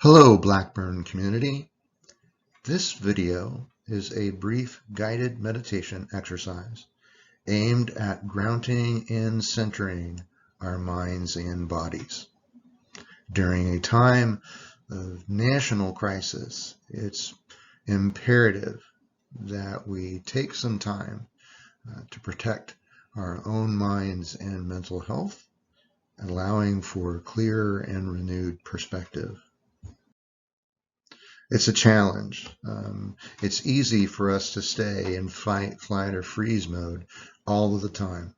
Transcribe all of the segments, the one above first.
Hello, Blackburn community. This video is a brief guided meditation exercise aimed at grounding and centering our minds and bodies. During a time of national crisis, it's imperative that we take some time to protect our own minds and mental health, allowing for clear and renewed perspective. It's a challenge. It's easy for us to stay in fight, flight, or freeze mode all of the time.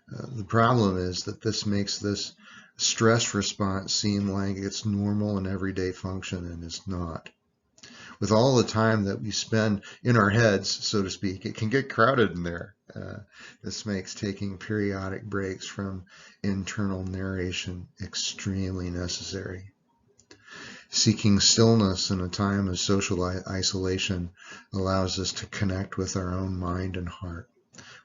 The problem is that this makes this stress response seem like it's normal and everyday function, and it's not. With all the time that we spend in our heads, so to speak, it can get crowded in there. This makes taking periodic breaks from internal narration extremely necessary. Seeking stillness in a time of social isolation allows us to connect with our own mind and heart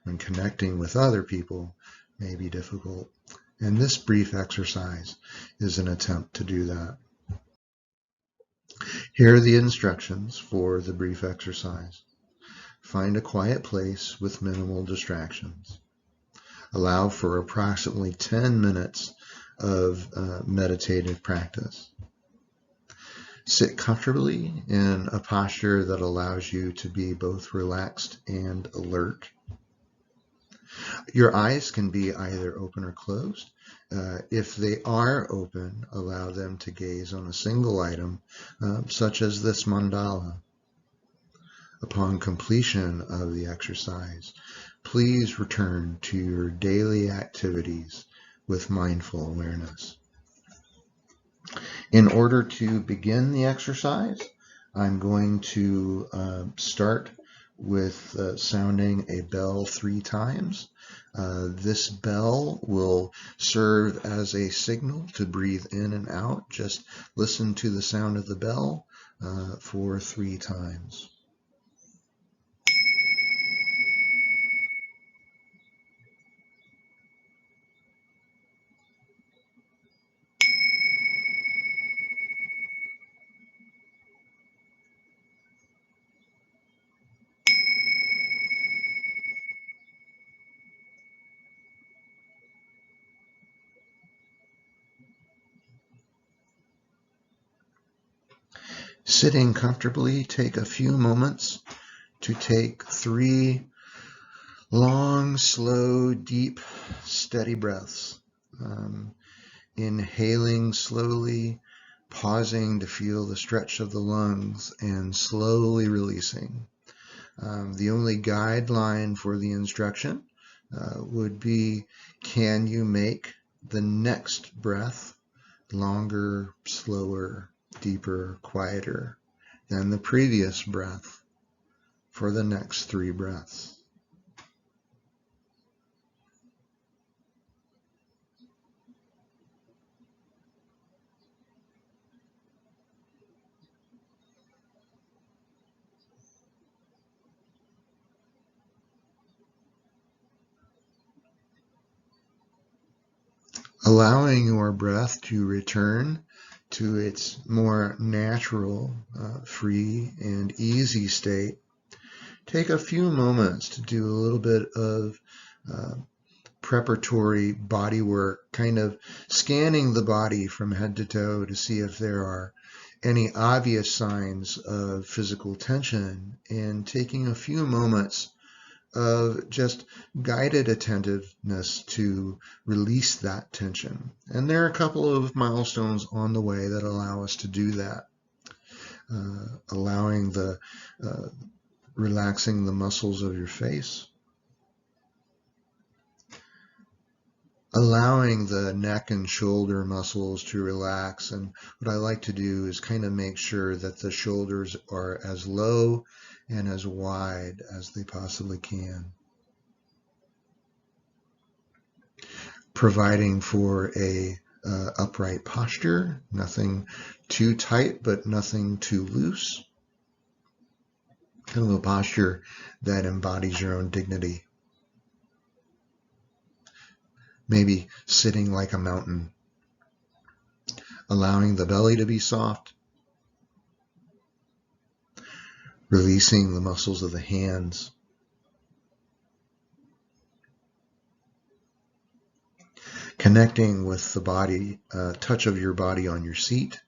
when connecting with other people may be difficult. And this brief exercise is an attempt to do that. Here are the instructions for the brief exercise. Find a quiet place with minimal distractions. Allow for approximately 10 minutes of meditative practice. Sit comfortably in a posture that allows you to be both relaxed and alert. Your eyes can be either open or closed. If they are open, allow them to gaze on a single item, such as this mandala. Upon completion of the exercise, please return to your daily activities with mindful awareness. In order to begin the exercise, I'm going to start with sounding a bell 3 times. This bell will serve as a signal to breathe in and out. Just listen to the sound of the bell for 3 times. Sitting comfortably, take a few moments to take 3 long, slow, deep, steady breaths. Inhaling slowly, pausing to feel the stretch of the lungs, and slowly releasing. The only guideline for the instruction would be, can you make the next breath longer, slower, deeper, quieter than the previous breath for the next 3 breaths? Allowing your breath to return to its more natural, free, and easy state, take a few moments to do a little bit of preparatory body work, kind of scanning the body from head to toe to see if there are any obvious signs of physical tension, and taking a few moments of just guided attentiveness to release that tension. And there are a couple of milestones on the way that allow us to do that. Allowing the relaxing the muscles of your face, allowing the neck and shoulder muscles to relax. And what I like to do is kind of make sure that the shoulders are as low and as wide as they possibly can. Providing for a upright posture, nothing too tight but nothing too loose. Kind of a posture that embodies your own dignity. Maybe sitting like a mountain. Allowing the belly to be soft, releasing the muscles of the hands, connecting with the body, touch of your body on your seat,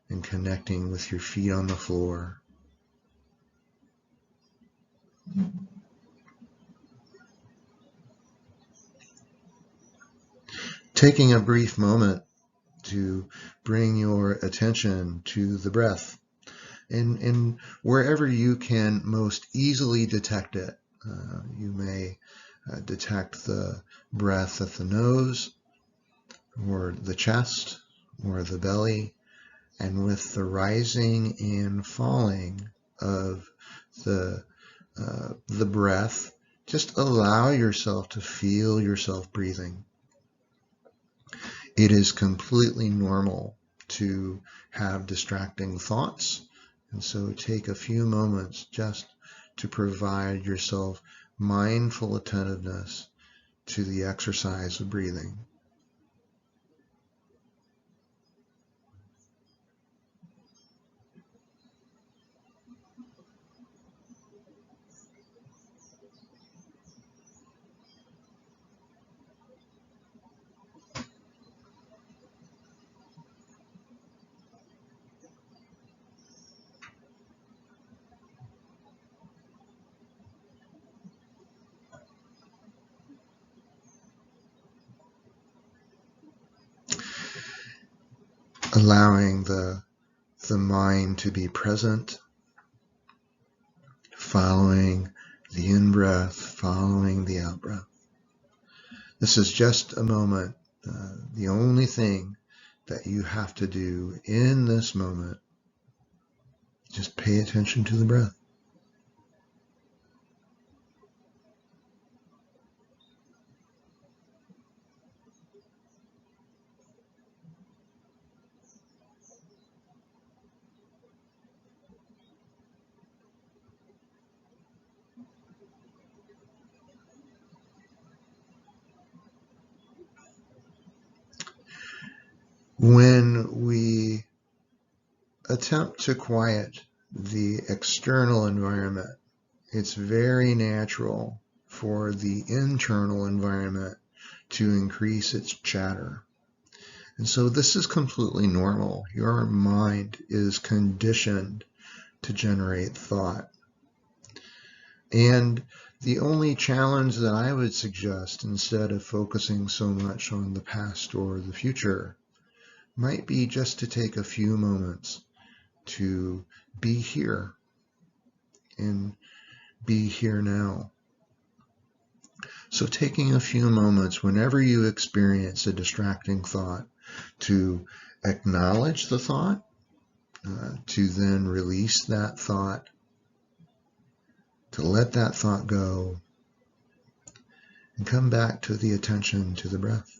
and connecting with your feet on the floor. Taking a brief moment to bring your attention to the breath, and wherever you can most easily detect it. You may detect the breath at the nose, or the chest, or the belly, and with the rising and falling of the breath, just allow yourself to feel yourself breathing. It is completely normal to have distracting thoughts, and so take a few moments just to provide yourself mindful attentiveness to the exercise of breathing. Allowing the mind to be present, following the in-breath, following the out-breath. This is just a moment. The only thing that you have to do in this moment, just pay attention to the breath. When we attempt to quiet the external environment, it's very natural for the internal environment to increase its chatter. And so this is completely normal. Your mind is conditioned to generate thought. And the only challenge that I would suggest, instead of focusing so much on the past or the future, might be just to take a few moments to be here and be here now. So taking a few moments whenever you experience a distracting thought to acknowledge the thought, to then release that thought, to let that thought go, and come back to the attention to the breath.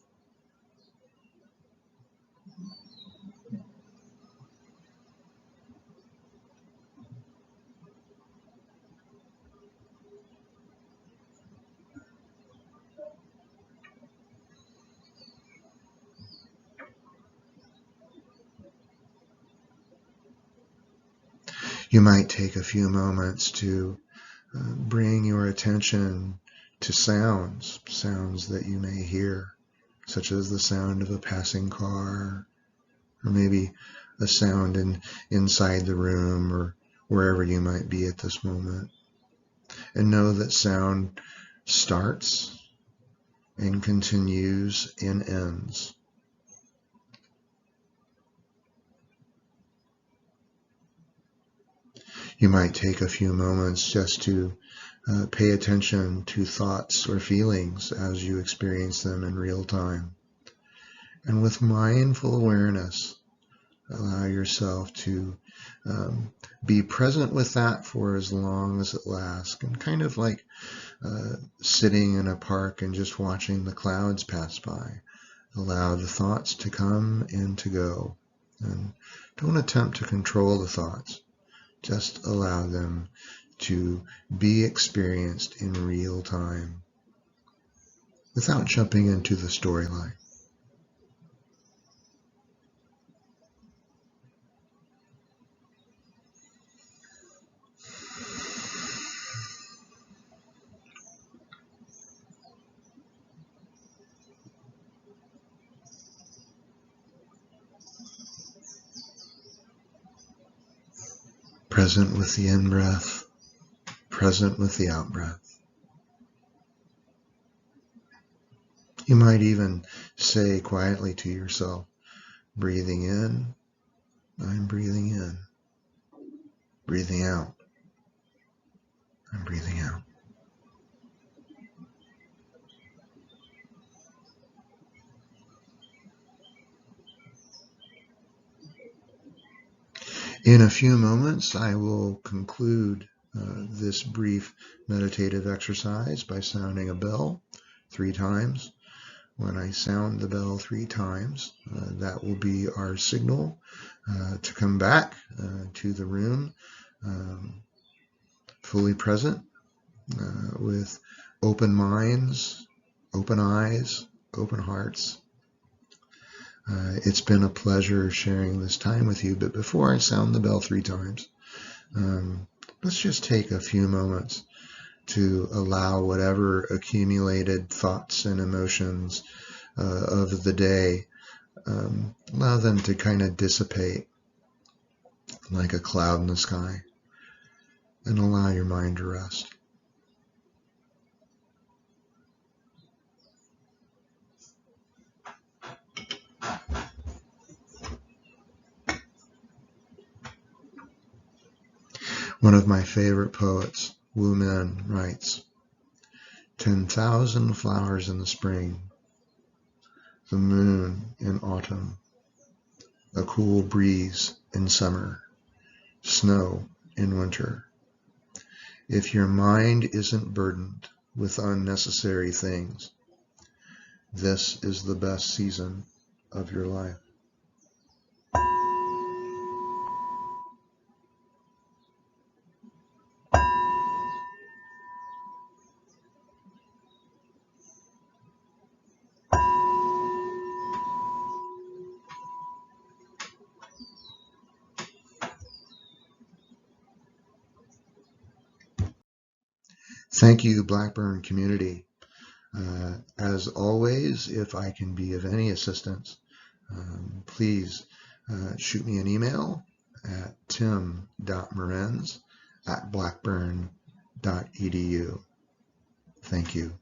You might take a few moments to bring your attention to sounds that you may hear, such as the sound of a passing car, or maybe a sound inside the room or wherever you might be at this moment. And know that sound starts and continues and ends. You might take a few moments just to pay attention to thoughts or feelings as you experience them in real time. And with mindful awareness, allow yourself to be present with that for as long as it lasts, and kind of like sitting in a park and just watching the clouds pass by. Allow the thoughts to come and to go, and don't attempt to control the thoughts. Just allow them to be experienced in real time without jumping into the storyline. present with the in-breath, present with the out-breath. You might even say quietly to yourself, breathing in, I'm breathing in. Breathing out, I'm breathing out. In a few moments, I will conclude this brief meditative exercise by sounding a bell 3 times. When I sound the bell 3 times, that will be our signal to come back to the room fully present with open minds, open eyes, open hearts. It's been a pleasure sharing this time with you, but before I sound the bell 3 times, let's just take a few moments to allow whatever accumulated thoughts and emotions of the day, allow them to kind of dissipate like a cloud in the sky, and allow your mind to rest. One of my favorite poets, Wu Men, writes, 10,000 flowers in the spring, the moon in autumn, a cool breeze in summer, snow in winter. If your mind isn't burdened with unnecessary things, this is the best season of your life. Thank you, Blackburn community. As always, if I can be of any assistance, please shoot me an email at tim.morenz@blackburn.edu. Thank you.